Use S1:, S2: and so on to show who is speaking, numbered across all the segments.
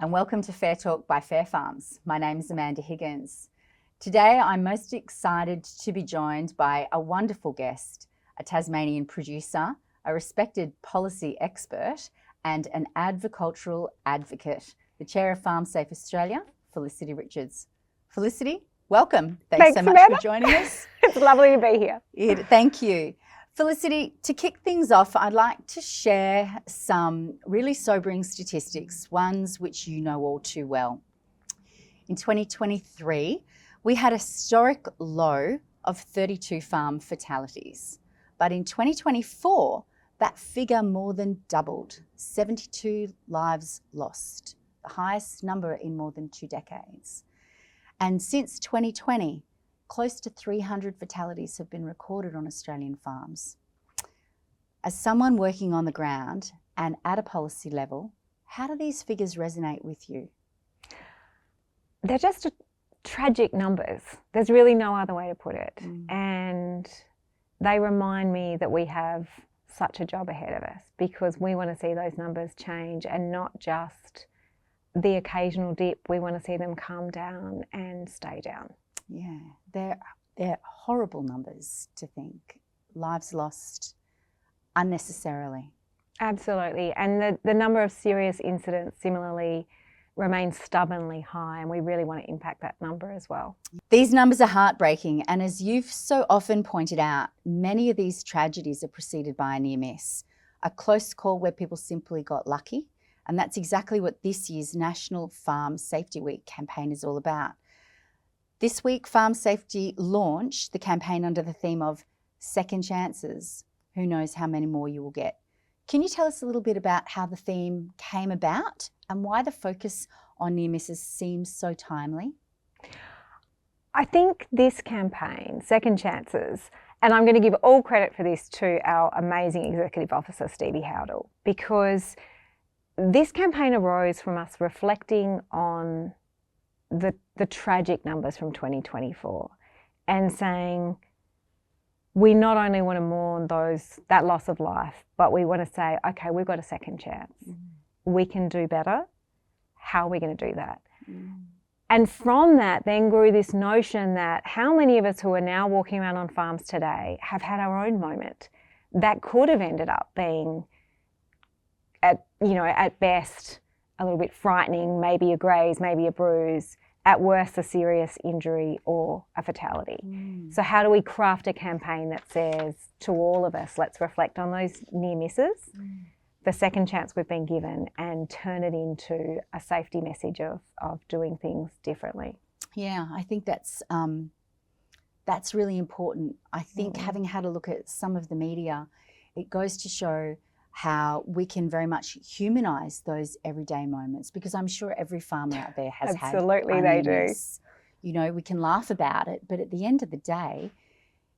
S1: and welcome to Fair Talk by Fair Farms. My name is Amanda Higgins. Today I'm most excited to be joined by a wonderful guest, a Tasmanian producer, a respected policy expert and an advocultural advocate, the Chair of FarmSafe Australia, Felicity Richards. Felicity, welcome. Thanks so much
S2: Amanda.
S1: for joining us.
S2: It's lovely to be here.
S1: Thank you. Felicity, to kick things off, I'd like to share some really sobering statistics, ones which you know all too well. In 2023, we had a historic low of 32 farm fatalities. But in 2024, that figure more than doubled, 72 lives lost, the highest number in more than 2 decades. And since 2020, close to 300 fatalities have been recorded on Australian farms. As someone working on the ground and at a policy level, how do these figures resonate with you?
S2: They're just tragic numbers. There's really no other way to put it. And they remind me that we have such a job ahead of us because we want to see those numbers change and not just the occasional dip. We want to see them calm down and stay down.
S1: Yeah, they're horrible numbers to think. Lives lost unnecessarily.
S2: Absolutely. And the number of serious incidents similarly remains stubbornly high, and we really want to impact that number as well.
S1: These numbers are heartbreaking, and as you've so often pointed out, many of these tragedies are preceded by a near miss, a close call where people simply got lucky, and that's exactly what this year's National Farm Safety Week campaign is all about. This week, Farm Safety launched the campaign under the theme of Second Chances. Who knows how many more you will get. Can you tell us a little bit about how the theme came about and why the focus on near misses seems so timely?
S2: I think this campaign, Second Chances, and I'm going to give all credit for this to our amazing Executive Officer, Stevie Howdell, because this campaign arose from us reflecting on the tragic numbers from 2024 and saying we not only want to mourn that loss of life, but we want to say, okay, we've got a second chance. We can do better. How are we going to do that? And from that then grew this notion that how many of us who are now walking around on farms today have had our own moment that could have ended up being at best a little bit frightening, maybe a graze, maybe a bruise, at worst a serious injury or a fatality. So how do we craft a campaign that says to all of us, let's reflect on those near misses, the second chance we've been given, and turn it into a safety message of doing things differently?
S1: Yeah, I think that's really important. I think having had a look at some of the media, it goes to show how we can very much humanise those everyday moments, because I'm sure every farmer out there has
S2: Absolutely,
S1: had
S2: they do.
S1: miss. You know, we can laugh about it, but at the end of the day,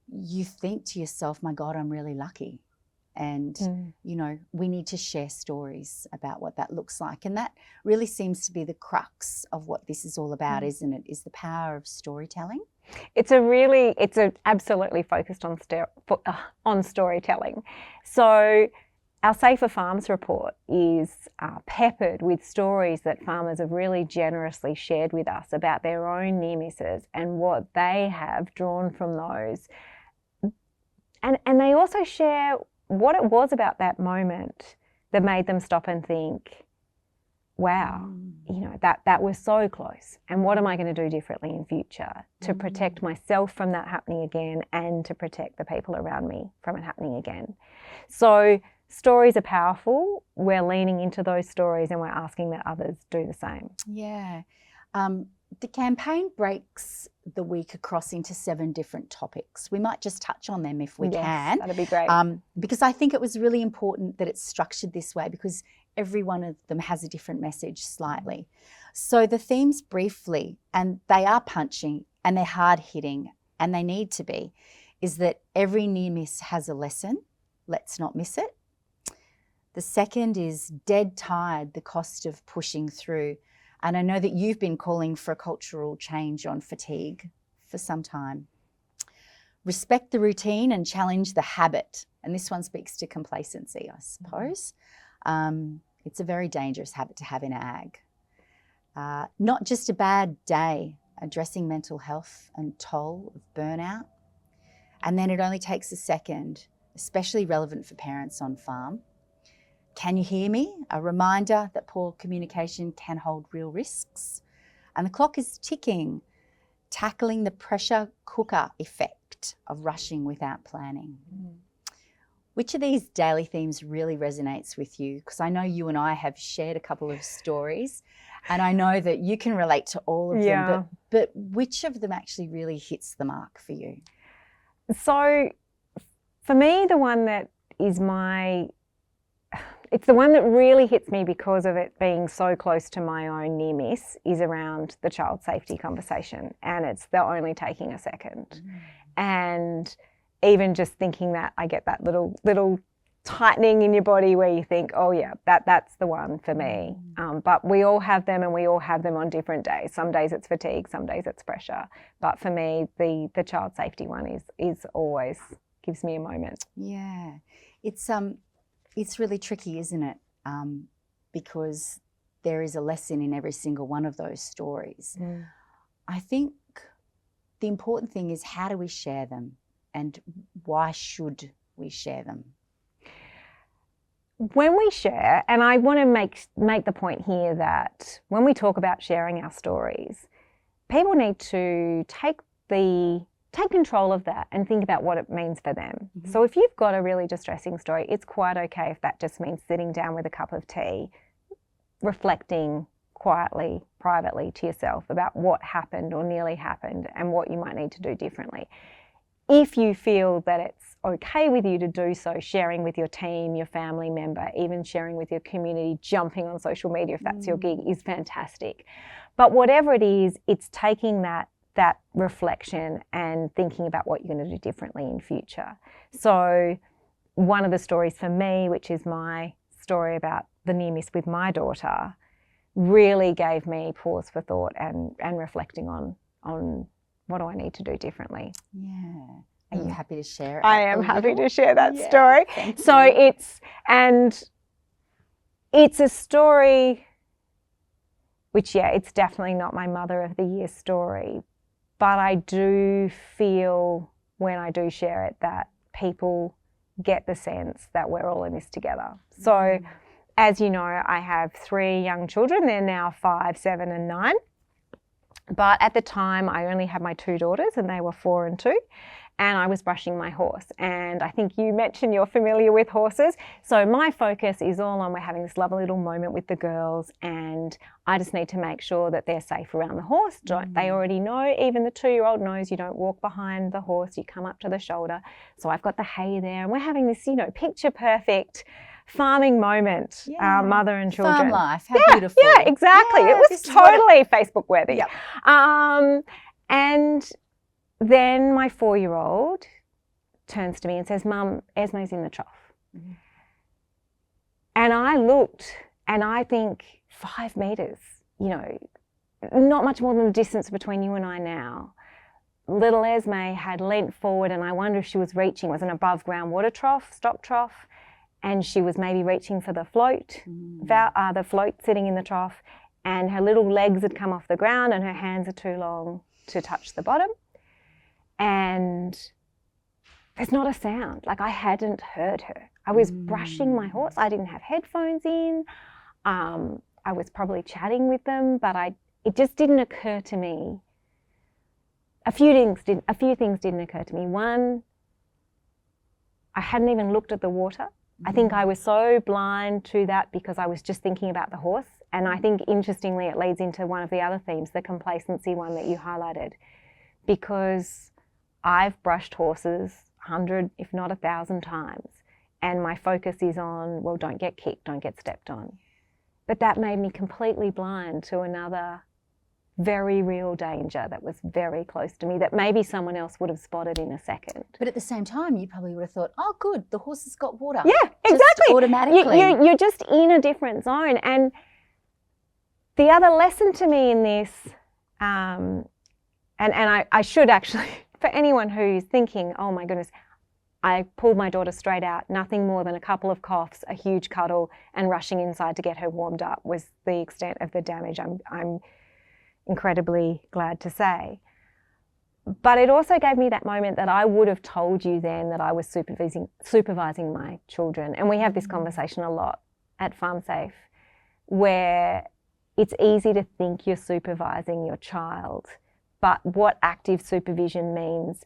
S1: you think to yourself, my God, I'm really lucky. And, you know, we need to share stories about what that looks like. And that really seems to be the crux of what this is all about, isn't it? Is the power of storytelling.
S2: It's absolutely focused on storytelling. So our Safer Farms report is peppered with stories that farmers have really generously shared with us about their own near misses and what they have drawn from those. And they also share what it was about that moment that made them stop and think, wow, you know, that was so close. And what am I going to do differently in future to protect myself from that happening again and to protect the people around me from it happening again? So stories are powerful. We're leaning into those stories and we're asking that others do the same.
S1: Yeah. The campaign breaks the week across into 7 different topics. We might just touch on them if we can.
S2: That'd be great.
S1: Because I think it was really important that it's structured this way, because every one of them has a different message slightly. So the themes briefly, and they are punching and they're hard hitting and they need to be, is that every near miss has a lesson. Let's not miss it. The second is dead tired, the cost of pushing through. And I know that you've been calling for a cultural change on fatigue for some time. Respect the routine and challenge the habit. And this one speaks to complacency, I suppose. It's a very dangerous habit to have in ag. Not just a bad day, addressing mental health and toll of burnout. And then it only takes a second, especially relevant for parents on farm. Can you hear me? A reminder that poor communication can hold real risks. And the clock is ticking, tackling the pressure cooker effect of rushing without planning. Which of these daily themes really resonates with you? Because I know you and I have shared a couple of stories and I know that you can relate to all of them, but which of them actually really hits the mark for you?
S2: So for me, the one that is it's the one that really hits me because of it being so close to my own near miss is around the child safety conversation, and it's the only taking a second. And even just thinking that, I get that little tightening in your body where you think, oh yeah, that's the one for me. But we all have them, and we all have them on different days. Some days it's fatigue, some days it's pressure. But for me, the child safety one is always gives me a moment.
S1: Yeah, it's really tricky, isn't it? Because there is a lesson in every single one of those stories. I think the important thing is, how do we share them, and why should we share them?
S2: When we share, and I want to make the point here that when we talk about sharing our stories, people need to take control of that and think about what it means for them. So if you've got a really distressing story, it's quite okay if that just means sitting down with a cup of tea, reflecting quietly, privately to yourself about what happened or nearly happened and what you might need to do differently. If you feel that it's okay with you to do so, sharing with your team, your family member, even sharing with your community, jumping on social media if that's your gig, is fantastic. But whatever it is, it's taking that reflection and thinking about what you're going to do differently in future. So one of the stories for me, which is my story about the near miss with my daughter, really gave me pause for thought and reflecting on what do I need to do differently.
S1: Yeah. Are you happy to share it?
S2: I am happy to share that story. So it's a story which, it's definitely not my Mother of the Year story, but I do feel when I do share it that people get the sense that we're all in this together. So as you know, I have 3 young children. They're now 5, 7 and 9. But at the time, I only had my 2 daughters and they were 4 and 2. And I was brushing my horse. And I think you mentioned you're familiar with horses. So my focus is all on, we're having this lovely little moment with the girls, and I just need to make sure that they're safe around the horse. They already know, even the 2-year-old knows, you don't walk behind the horse, you come up to the shoulder. So I've got the hay there, and we're having this, picture perfect farming moment, mother and children.
S1: Farm life, how beautiful.
S2: Yeah, exactly.
S1: Yeah,
S2: it was totally Facebook worthy.
S1: Yep.
S2: And then my 4-year-old turns to me and says, "Mum, Esme's in the trough." And I looked, and I think 5 metres, not much more than the distance between you and I now. Little Esme had leant forward, and I wonder if she was reaching, it was an above ground water trough, stock trough, and she was maybe reaching for the float, the float sitting in the trough, and her little legs had come off the ground and her hands are too long to touch the bottom. And there's not a sound. Like, I hadn't heard her. I was brushing my horse. I didn't have headphones in. I was probably chatting with them, but it just didn't occur to me. A few things didn't occur to me. One, I hadn't even looked at the water. I think I was so blind to that because I was just thinking about the horse. And I think, interestingly, it leads into one of the other themes, the complacency one that you highlighted, because I've brushed horses 100, if not 1,000 times, and my focus is on, well, don't get kicked, don't get stepped on. But that made me completely blind to another very real danger that was very close to me that maybe someone else would have spotted in a second.
S1: But at the same time, you probably would have thought, oh, good, the horse has got water.
S2: Yeah, exactly.
S1: Just automatically.
S2: You're just in a different zone. And the other lesson to me in this, and I should actually, for anyone who's thinking, oh my goodness, I pulled my daughter straight out. Nothing more than a couple of coughs, a huge cuddle, and rushing inside to get her warmed up was the extent of the damage, I'm incredibly glad to say. But it also gave me that moment that I would have told you then that I was supervising my children. And we have this conversation a lot at FarmSafe, where it's easy to think you're supervising your child, but what active supervision means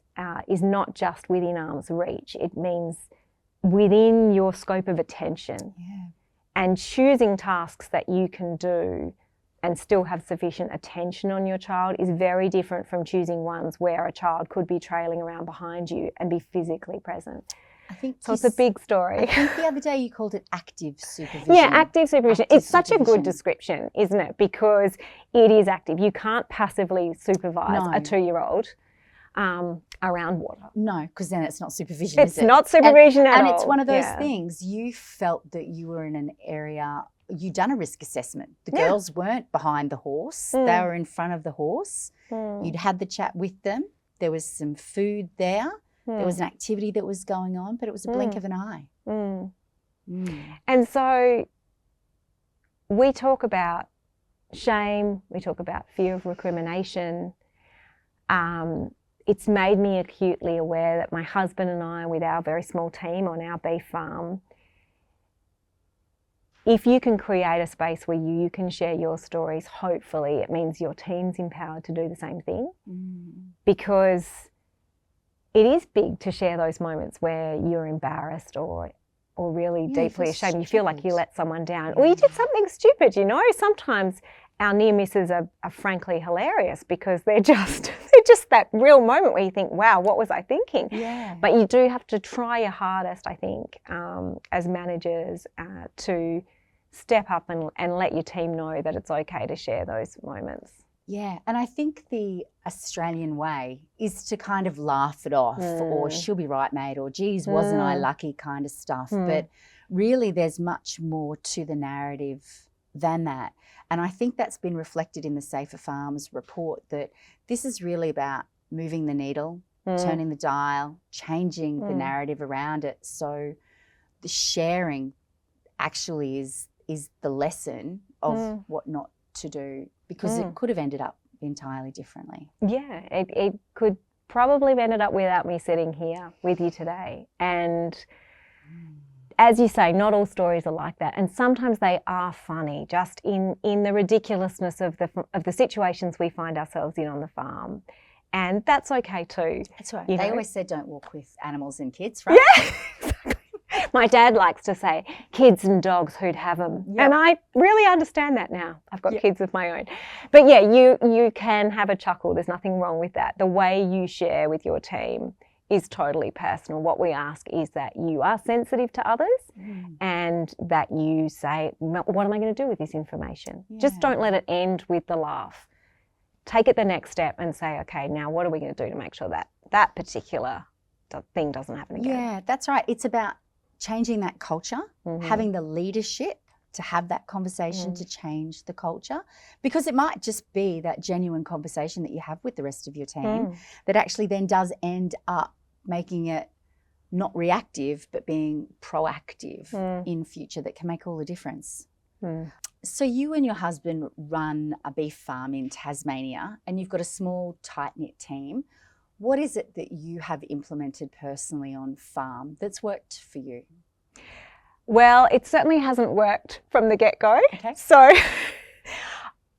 S2: is not just within arm's reach. It means within your scope of attention.
S1: Yeah.
S2: And choosing tasks that you can do and still have sufficient attention on your child is very different from choosing ones where a child could be trailing around behind you and be physically present.
S1: I think
S2: So it's a big story.
S1: I think the other day you called it active supervision.
S2: Yeah, active supervision.
S1: Active
S2: It's such a
S1: supervision.
S2: good description, isn't it? Because it is active. You can't passively supervise
S1: No.
S2: a 2-year-old around water.
S1: No, because then it's not supervision,
S2: It's
S1: is it?
S2: not supervision at all.
S1: And it's one of those
S2: Yeah.
S1: things, you felt that you were in an area, you'd done a risk assessment. The
S2: Yeah.
S1: girls weren't behind the horse, they were in front of the horse.
S2: Mm.
S1: You'd had the chat with them. There was some food there. There was an activity that was going on, but it was a blink of an eye.
S2: Mm.
S1: Mm.
S2: And so we talk about shame, we talk about fear of recrimination. It's made me acutely aware that my husband and I, with our very small team on our beef farm, if you can create a space where you can share your stories, hopefully it means your team's empowered to do the same thing.
S1: Mm.
S2: Because it is big to share those moments where you're embarrassed or really
S1: Yeah, you
S2: deeply
S1: feel
S2: ashamed. You feel like you
S1: stupid.
S2: let someone down, or you did something stupid. You know, sometimes our near misses are frankly hilarious because they're just that real moment where you think, wow, what was I thinking?
S1: Yeah.
S2: But you do have to try your hardest, I think, as managers to step up and let your team know that it's okay to share those moments.
S1: Yeah, and I think the Australian way is to kind of laugh it off or she'll be right, mate, or geez, wasn't I lucky kind of stuff. But really there's much more to the narrative than that. And I think that's been reflected in the Safer Farms report, that this is really about moving the needle, turning the dial, changing the narrative around it. So the sharing actually is the lesson of what not to do, because it could have ended up entirely differently.
S2: Yeah, it could probably have ended up without me sitting here with you today. And as you say, not all stories are like that, and sometimes they are funny, just in the ridiculousness of the situations we find ourselves in on the farm, and that's okay too.
S1: That's right.
S2: You
S1: They
S2: know?
S1: always said don't walk with animals and kids, right?
S2: Yeah, exactly. My dad likes to say, kids and dogs, who'd have them?
S1: Yep.
S2: And I really understand that now. I've got
S1: Yep.
S2: kids of my own. But yeah, you can have a chuckle. There's nothing wrong with that. The way you share with your team is totally personal. What we ask is that you are sensitive to others and that you say, what am I going to do with this information? Just don't let it end with the laugh. Take it the next step and say, okay, now what are we going to do to make sure that that particular thing doesn't happen again?
S1: Yeah, that's right. It's about changing that culture, having the leadership to have that conversation to change the culture, because it might just be that genuine conversation that you have with the rest of your team that actually then does end up making it not reactive but being proactive in future, that can make all the difference. So you and your husband run a beef farm in Tasmania and you've got a small tight-knit team. What is it that you have implemented personally on farm that's worked for you?
S2: Well, it certainly hasn't worked from the get-go.
S1: Okay.
S2: So,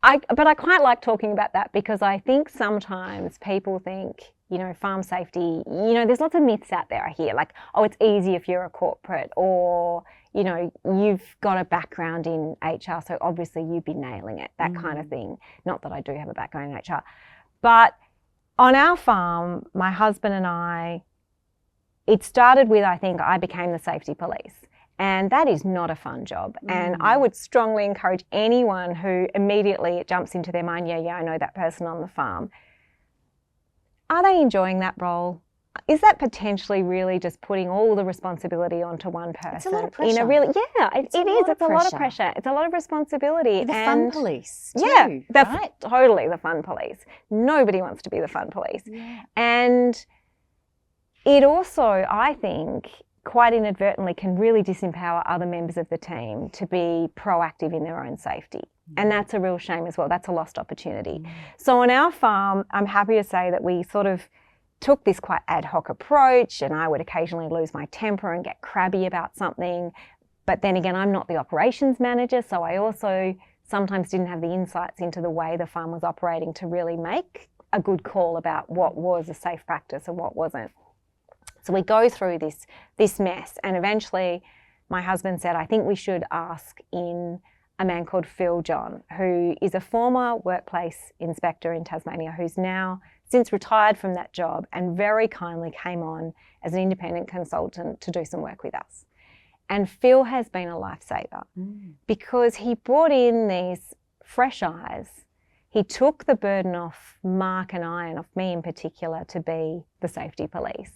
S2: but I quite like talking about that, because I think sometimes people think, you know, farm safety, you know, there's lots of myths out there I hear, like, oh, it's easy if you're a corporate, or, you know, you've got a background in HR, so obviously you'd be nailing it, that kind of thing. Not that I do have a background in HR. But on our farm, my husband and I, it started with, I think, I became the safety police. And that is not a fun job. And I would strongly encourage anyone who immediately it jumps into their mind, yeah, I know that person on the farm. Are they enjoying that role? Is that potentially really just putting all the responsibility onto one person?
S1: It's a lot of pressure.
S2: In a really, yeah, it is. It's a lot of
S1: pressure.
S2: pressure. It's a lot of responsibility.
S1: You're the
S2: and
S1: fun police too,
S2: yeah,
S1: right?
S2: totally the fun police. Nobody wants to be the fun police.
S1: Yeah.
S2: And it also, I think, quite inadvertently can really disempower other members of the team to be proactive in their own safety. And that's a real shame as well. That's a lost opportunity. So on our farm, I'm happy to say that we sort of took this quite ad hoc approach, and I would occasionally lose my temper and get crabby about something. But then again, I'm not the operations manager, so I also sometimes didn't have the insights into the way the farm was operating to really make a good call about what was a safe practice and what wasn't. So we go through this mess, and eventually my husband said, I think we should ask in a man called Phil John, who is a former workplace inspector in Tasmania, who's now since retired from that job and very kindly came on as an independent consultant to do some work with us. And Phil has been a lifesaver because he brought in these fresh eyes. He took the burden off Mark and I, and off me in particular, to be the safety police.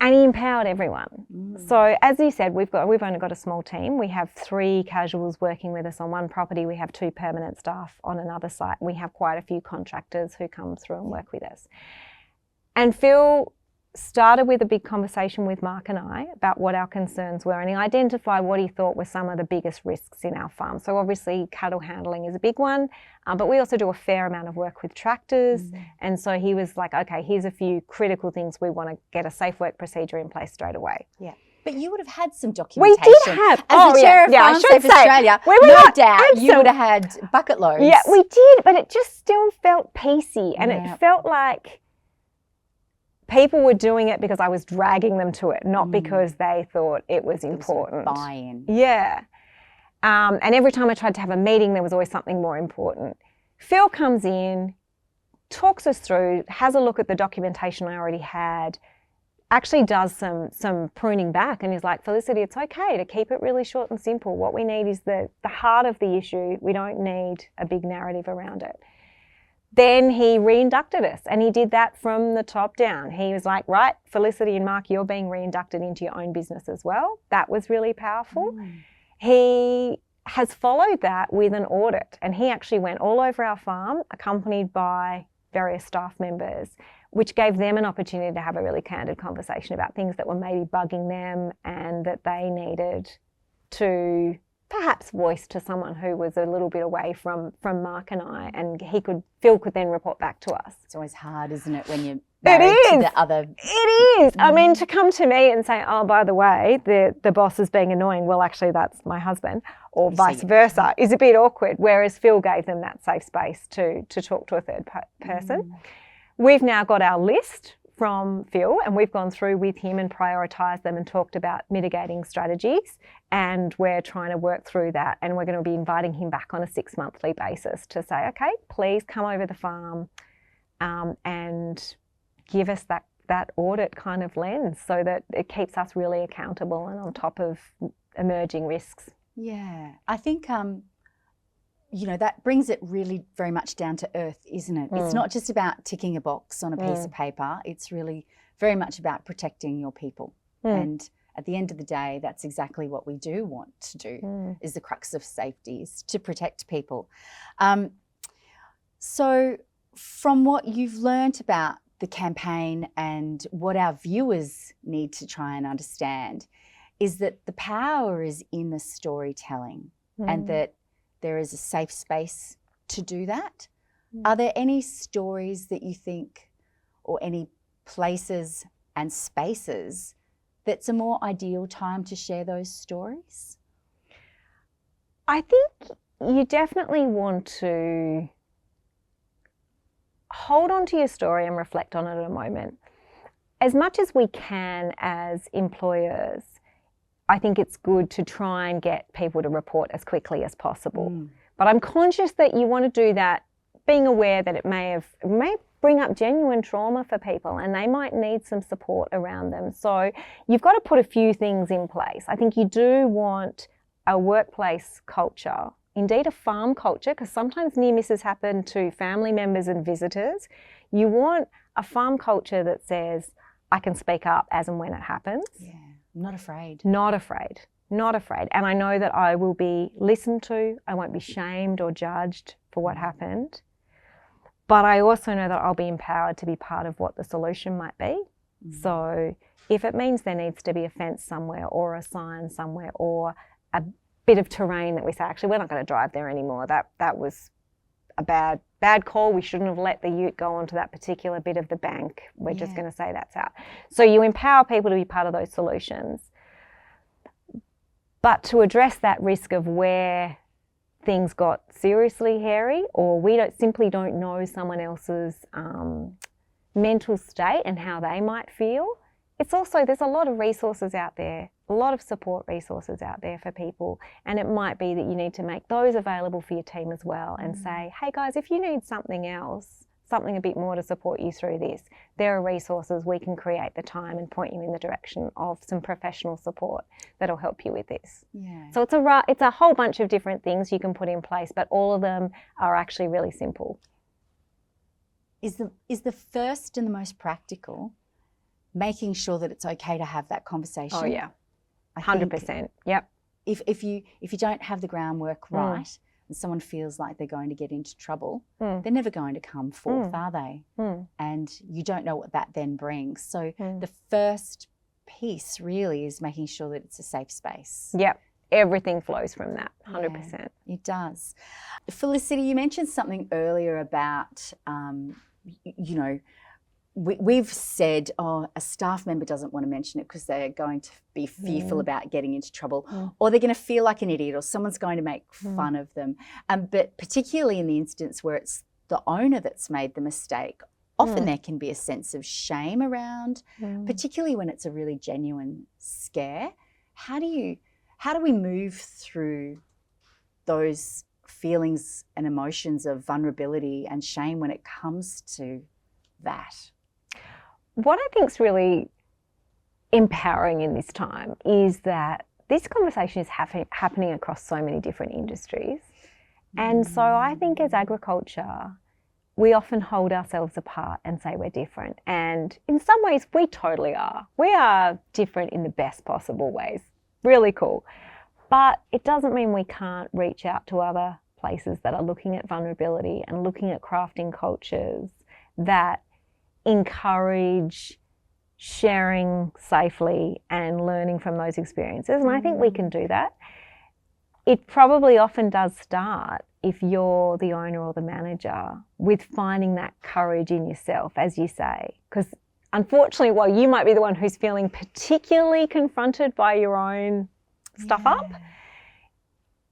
S2: And he empowered everyone. So as you said, we've only got a small team. We have 3 casuals working with us on one property. We have 2 permanent staff on another site. We have quite a few contractors who come through and work with us. And Phil started with a big conversation with Mark and I about what our concerns were, and he identified what he thought were some of the biggest risks in our farm. So obviously cattle handling is a big one, but we also do a fair amount of work with tractors. And so he was like, okay, here's a few critical things we want to get a safe work procedure in place straight away.
S1: Yeah. But you would have had some documentation.
S2: We did have.
S1: As the chair of Farm Safe Australia, no doubt you would have had bucket loads.
S2: Yeah, we did, but it just still felt piecey, and it felt like people were doing it because I was dragging them to it, not because they thought it was important.
S1: Buy-in.
S2: Yeah. And every time I tried to have a meeting, there was always something more important. Phil comes in, talks us through, has a look at the documentation I already had, actually does some pruning back, and he's like, Felicity, it's okay to keep it really short and simple. What we need is the heart of the issue. We don't need a big narrative around it. Then he reinducted us, and he did that from the top down. He was like, right, Felicity and Mark, you're being reinducted into your own business as well. That was really powerful. He has followed that with an audit, and he actually went all over our farm, accompanied by various staff members, which gave them an opportunity to have a really candid conversation about things that were maybe bugging them and that they needed to perhaps voice to someone who was a little bit away from Mark and I, and Phil could then report back to us.
S1: It's always hard, isn't it, when you're married to the other.
S2: It is. I mean, to come to me and say, oh, by the way, the boss is being annoying, well, actually, that's my husband, or vice versa, is a bit awkward, whereas Phil gave them that safe space to talk to a third person. We've now got our list from Phil, and we've gone through with him and prioritised them and talked about mitigating strategies, and we're trying to work through that, and we're going to be inviting him back on a 6-monthly basis to say, okay, please come over the farm and give us that audit kind of lens so that it keeps us really accountable and on top of emerging risks.
S1: Yeah, I think that brings it really very much down to earth, isn't it? It's not just about ticking a box on a piece of paper. It's really very much about protecting your people. And at the end of the day, that's exactly what we do want to do, is the crux of safety, is to protect people. So from what you've learnt about the campaign and what our viewers need to try and understand is that the power is in the storytelling and that there is a safe space to do that. Are there any stories that you think, or any places and spaces that's a more ideal time to share those stories?
S2: I think you definitely want to hold on to your story and reflect on it in a moment. As much as we can as employers, I think it's good to try and get people to report as quickly as possible. But I'm conscious that you want to do that being aware that it may bring up genuine trauma for people, and they might need some support around them. So you've got to put a few things in place. I think you do want a workplace culture, indeed a farm culture, because sometimes near misses happen to family members and visitors. You want a farm culture that says, I can speak up as and when it happens.
S1: Yeah. Not afraid.
S2: Not afraid. Not afraid. And I know that I will be listened to. I won't be shamed or judged for what happened. But I also know that I'll be empowered to be part of what the solution might be. So if it means there needs to be a fence somewhere or a sign somewhere or a bit of terrain that we say, actually, we're not going to drive there anymore. That was a bad call. We shouldn't have let the ute go onto that particular bit of the bank. We're just going to say that's out. So you empower people to be part of those solutions. But to address that risk of where things got seriously hairy, or we simply don't know someone else's mental state and how they might feel, it's also, there's a lot of resources out there, a lot of support resources out there for people, and it might be that you need to make those available for your team as well and say, hey guys, if you need something else, something a bit more to support you through this, there are resources. We can create the time and point you in the direction of some professional support that'll help you with this.
S1: Yeah.
S2: So it's a whole bunch of different things you can put in place, but all of them are actually really simple.
S1: Is the first and the most practical making sure that it's okay to have that conversation?
S2: Oh yeah,
S1: I think
S2: 100%. Yep.
S1: If you don't have the groundwork right, and someone feels like they're going to get into trouble, they're never going to come forth, are they? And you don't know what that then brings. So the first piece really is making sure that it's a safe space.
S2: Yep. Everything flows from that, 100%.
S1: Yeah, it does. Felicity, you mentioned something earlier about, we've said, a staff member doesn't want to mention it because they're going to be fearful about getting into trouble, or they're going to feel like an idiot, or someone's going to make fun of them. But particularly in the instance where it's the owner that's made the mistake, often there can be a sense of shame around, particularly when it's a really genuine scare. How do we move through those feelings and emotions of vulnerability and shame when it comes to that?
S2: What I think is really empowering in this time is that this conversation is happening across so many different industries. And so I think as agriculture, we often hold ourselves apart and say we're different. And in some ways, we totally are. We are different in the best possible ways. Really cool. But it doesn't mean we can't reach out to other places that are looking at vulnerability and looking at crafting cultures that encourage sharing safely and learning from those experiences. And I think we can do that. It probably often does start, if you're the owner or the manager, with finding that courage in yourself, as you say. Because unfortunately, while you might be the one who's feeling particularly confronted by your own stuff up,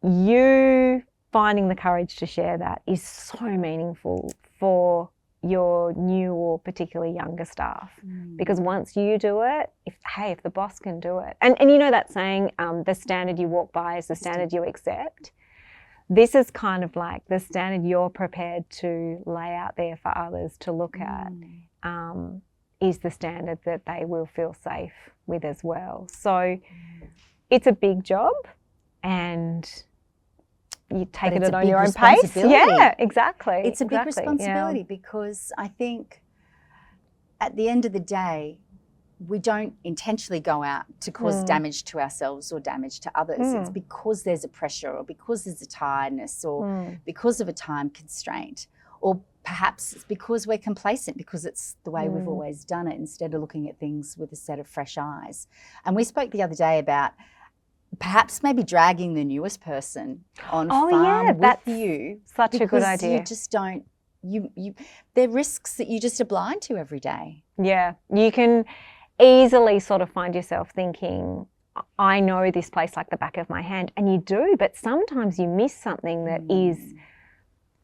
S2: you finding the courage to share that is so meaningful for your new or particularly younger staff. Because once you do it, if the boss can do it, and you know that saying, the standard you walk by is the standard you accept. This is kind of like the standard you're prepared to lay out there for others to look at, is the standard that they will feel safe with as well. So it's a big job, and you take it on your own pace. Yeah, exactly.
S1: It's a big responsibility because I think at the end of the day, we don't intentionally go out to cause damage to ourselves or damage to others. It's because there's a pressure, or because there's a tiredness, or because of a time constraint, or perhaps it's because we're complacent, because it's the way we've always done it, instead of looking at things with a set of fresh eyes. And we spoke the other day about perhaps maybe dragging the newest person on farm with you.
S2: Such a good idea.
S1: You just don't, there are risks that you just are blind to every day.
S2: Yeah, you can easily sort of find yourself thinking, I know this place like the back of my hand, and you do, but sometimes you miss something that is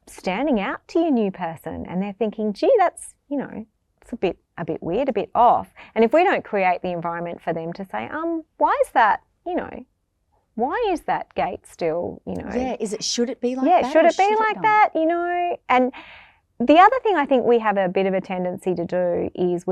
S2: standing out to your new person, and they're thinking, gee, that's, it's a bit weird, a bit off. And if we don't create the environment for them to say, why is that, why is that gate still,
S1: Yeah, should it be like that?
S2: Yeah, should it be like that, And the other thing I think we have a bit of a tendency to do is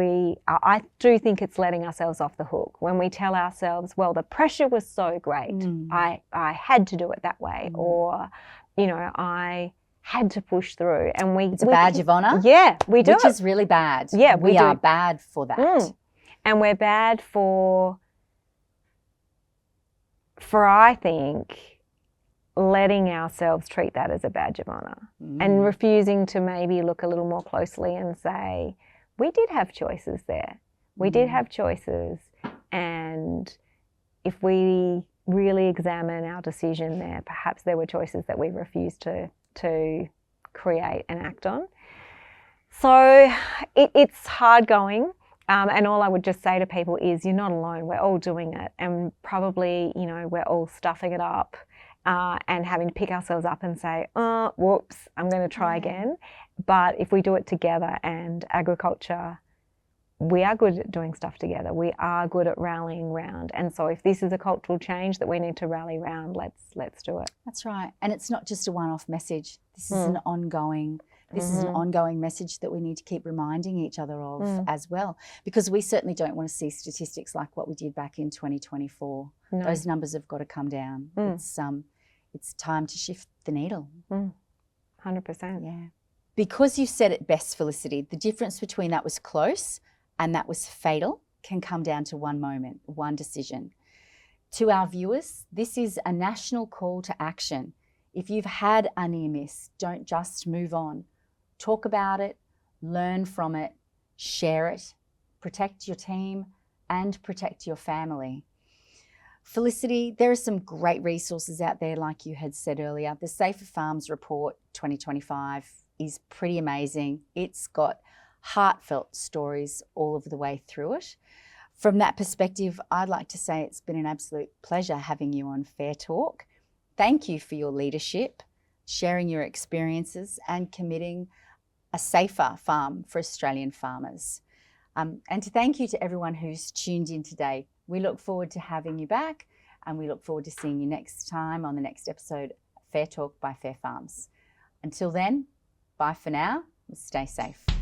S2: I do think it's letting ourselves off the hook when we tell ourselves, well, the pressure was so great, I had to do it that way, or, I had to push through. And it's
S1: a badge of honour.
S2: Yeah, we do.
S1: Which is really bad.
S2: Yeah,
S1: we are bad for that.
S2: And we're bad for I think, letting ourselves treat that as a badge of honour and refusing to maybe look a little more closely and say, we did have choices there. We did have choices, and if we really examine our decision there, perhaps there were choices that we refused to create and act on. So it's hard going. And all I would just say to people is you're not alone. We're all doing it, and probably, we're all stuffing it up and having to pick ourselves up and say, oh, whoops, I'm going to try again. But if we do it together, and agriculture, we are good at doing stuff together. We are good at rallying round. And so if this is a cultural change that we need to rally round, let's do it.
S1: That's right. And it's not just a one-off message. This is an ongoing message that we need to keep reminding each other of as well, because we certainly don't want to see statistics like what we did back in 2024.
S2: No.
S1: Those numbers have got to come down. It's time to shift the needle.
S2: 100%.
S1: Yeah. Because you said it best, Felicity, the difference between that was close and that was fatal can come down to one moment, one decision. To our viewers, this is a national call to action. If you've had a near miss, don't just move on. Talk about it, learn from it, share it, protect your team and protect your family. Felicity, there are some great resources out there, like you had said earlier. The Safer Farms Report 2025 is pretty amazing. It's got heartfelt stories all of the way through it. From that perspective, I'd like to say it's been an absolute pleasure having you on Fair Talk. Thank you for your leadership, sharing your experiences and committing a safer farm for Australian farmers. And to thank you to everyone who's tuned in today. We look forward to having you back, and we look forward to seeing you next time on the next episode of Fair Talk by Fair Farms. Until then, bye for now. Stay safe.